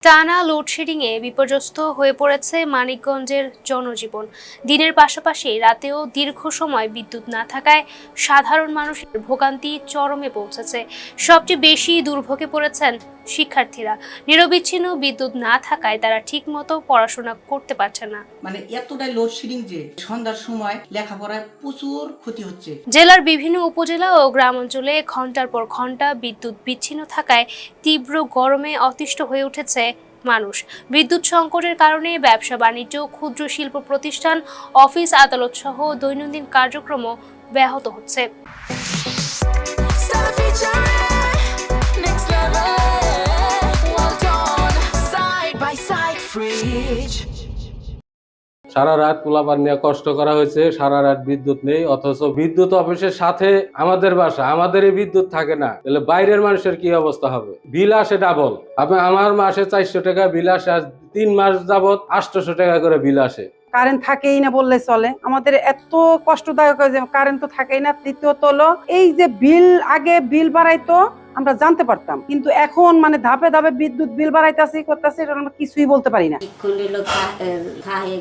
টানা লোডশেডিংয়ে বিপর্যস্ত হয়ে পড়েছে মানিকগঞ্জের জনজীবন। দিনের পাশাপাশি রাতেও দীর্ঘ সময় বিদ্যুৎ না থাকায় সাধারণ মানুষের ভোগান্তি চরমে পৌঁছেছে। সবচেয়ে বেশি দুর্ভোগে পড়েছেন শিক্ষার্থীরা। নিরবিচ্ছিন্ন বিদ্যুৎ না থাকায় তারা ঠিকমতো পড়াশোনা করতে পারছে না। এতটাই লোডশেডিং যে সন্ধ্যার সময় লেখাপড়ায় প্রচুর ক্ষতি হচ্ছে। জেলার বিভিন্ন উপজেলা ও গ্রাম অঞ্চলে ঘন্টার পর ঘন্টা বিদ্যুৎ বিচ্ছিন্ন থাকায় তীব্র গরমে অতিষ্ঠ হয়ে উঠেছে মানুষ। বিদ্যুৎ সংকটের কারণে ব্যবসা বাণিজ্য, ক্ষুদ্র শিল্প প্রতিষ্ঠান, অফিস আদালত সহ দৈনন্দিন কার্যক্রমও ব্যাহত হচ্ছে। সারা রাত পোলাপান নিয়ে কষ্ট করা হয়েছে, সারা রাত বিদ্যুৎ নেই, অথচ বিদ্যুৎ অফিসের সাথে আমাদের বাসা, আমাদের এই বিদ্যুৎ থাকে না, তাহলে বাইরের মানুষের কি অবস্থা হবে? বিল আসে ডাবল। আমার মাসে 400 টাকা বিল আসে, আজ 3 মাস যাবত 800 টাকা করে বিল আসে। কারেন্ট থাকেই না বললে চলে। আমাদের এত কষ্টদায়ক যে কারেন্ট তো থাকেই না। তৃতীয়ত হলো এই যে বিল, আগে বিল বাড়াইতো আমরা জানতে পারতাম, কিন্তু এখন ধাপে ধাপে বিদ্যুৎ বিল বাড়াইতেছে করতেছে, আমরা কিছুই বলতে পারি না।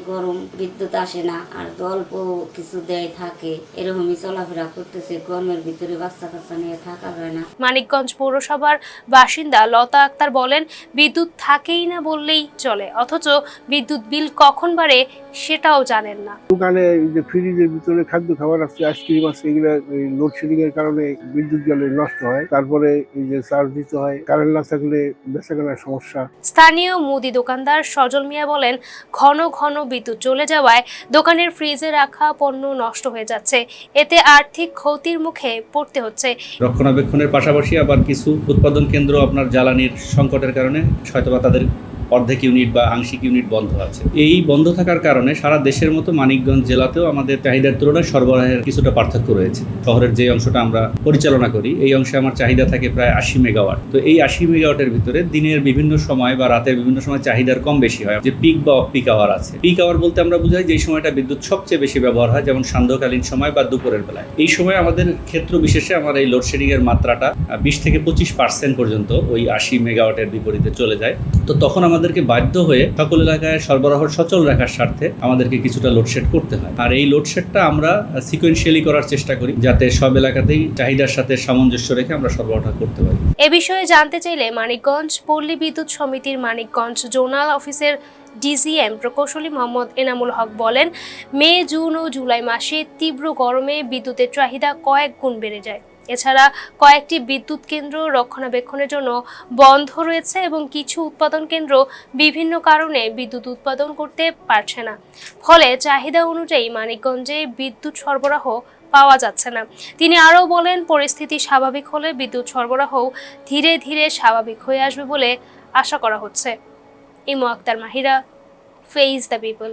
গরম বিদ্যুৎ আসে না, আর অল্প কিছু দেয় থাকে, এরকমই চলাফেরা করতেছে। গরমের ভিতরে বাচ্চা কাচ্চা নিয়ে থাকা যায় না। মানিকগঞ্জ পৌরসভার বাসিন্দা লতা আক্তার বলেন, বিদ্যুৎ থাকেই না বললেই চলে, অথচ বিদ্যুৎ বিল কখন বাড়ে সেটাও জানেন না। দোকানে যে ফ্রিজের ভিতরে খাদ্য খাবার আছে, আইসক্রিম আছে, এগুলো লোডশেডিং এর কারণে বিদ্যুৎ গেলে নষ্ট হয়। তারপরে এই যে চার্জ দিতে হয়, কারেন্ট না থাকলে বেচাকেনার সমস্যা। স্থানীয় মুদি দোকানদার সজল মিয়া বলেন, ঘন ঘন বিদ্যুৎ চলে যাওয়ায় দোকানের ফ্রিজে রাখা পণ্য নষ্ট হয়ে যাচ্ছে, এতে আর্থিক ক্ষতির মুখে পড়তে হচ্ছে। রক্ষণাবেক্ষণের পাশাপাশি আবার কিছু উৎপাদন কেন্দ্র আপনার জ্বালানির সংকটের কারণে হয়তোবা তাদের অর্ধেক ইউনিট বা আংশিক ইউনিট বন্ধ আছে। এই বন্ধ থাকার কারণে সারা দেশের মতো মানিকগঞ্জ জেলাতেও আমাদের চাহিদার তুলনায় সরবরাহের কিছুটা পার্থক্য রয়েছে। শহরের যে অংশটা আমরা পরিচালনা করি, এই অংশে আমার চাহিদা থাকে প্রায় 80 মেগাওয়াট। তো এই 80 মেগাওয়াটের ভিতরে দিনের বিভিন্ন সময় বা রাতের বিভিন্ন সময় চাহিদার কম বেশি হয়। যে পিক বা অফ পিক আওয়ার আছে। পিক আওয়ার বলতে আমরা বুঝাই যে সময়টা বিদ্যুৎ সবচেয়ে বেশি ব্যবহার হয়, যেমন সান্ধ্যকালীন সময় বা দুপুরের বেলায়। এই সময় আমাদের ক্ষেত্র বিশেষে আমার এই লোডশেডিং এর মাত্রাটা 20 থেকে 25% পর্যন্ত ওই 80 মেগাওয়াটের বিপরীতে চলে যায়। তো তখন আমাদেরকে বাধ্য হয়ে সকল এলাকায় সরবরাহ সচল রাখার স্বার্থে আমাদেরকে কিছুটা লোডশেড করতে হয়। আর এই লোডশেডটা আমরা সিকোয়েন্সিয়ালি করার চেষ্টা করি, যাতে সব এলাকাতেই চাহিদার সাথে সামঞ্জস্য রেখে আমরা সরবরাহ করতে পারি। এ বিষয়ে জানতে চাইলে মানিকগঞ্জ পল্লী বিদ্যুৎ সমিতির মানিকগঞ্জ জোনাল অফিসের ডিজিএম প্রকৌশলী মোহাম্মদ এনামুল হক বলেন, মে, জুন ও জুলাই মাসে তীব্র গরমে বিদ্যুতের চাহিদা কয়েক গুণ বেড়ে যায়। এছাড়া কয়েকটি বিদ্যুৎ কেন্দ্র রক্ষণাবেক্ষণের জন্য বন্ধ রয়েছে এবং কিছু উৎপাদন কেন্দ্র বিভিন্ন কারণে বিদ্যুৎ উৎপাদন করতে পারছে না। ফলে চাহিদা অনুযায়ী মানিকগঞ্জে বিদ্যুৎ সরবরাহ পাওয়া যাচ্ছে না। তিনি আরও বলেন, পরিস্থিতি স্বাভাবিক হলে বিদ্যুৎ সরবরাহ ধীরে ধীরে স্বাভাবিক হয়ে আসবে বলে আশা করা হচ্ছে। Imo Akter Mahira, face the people.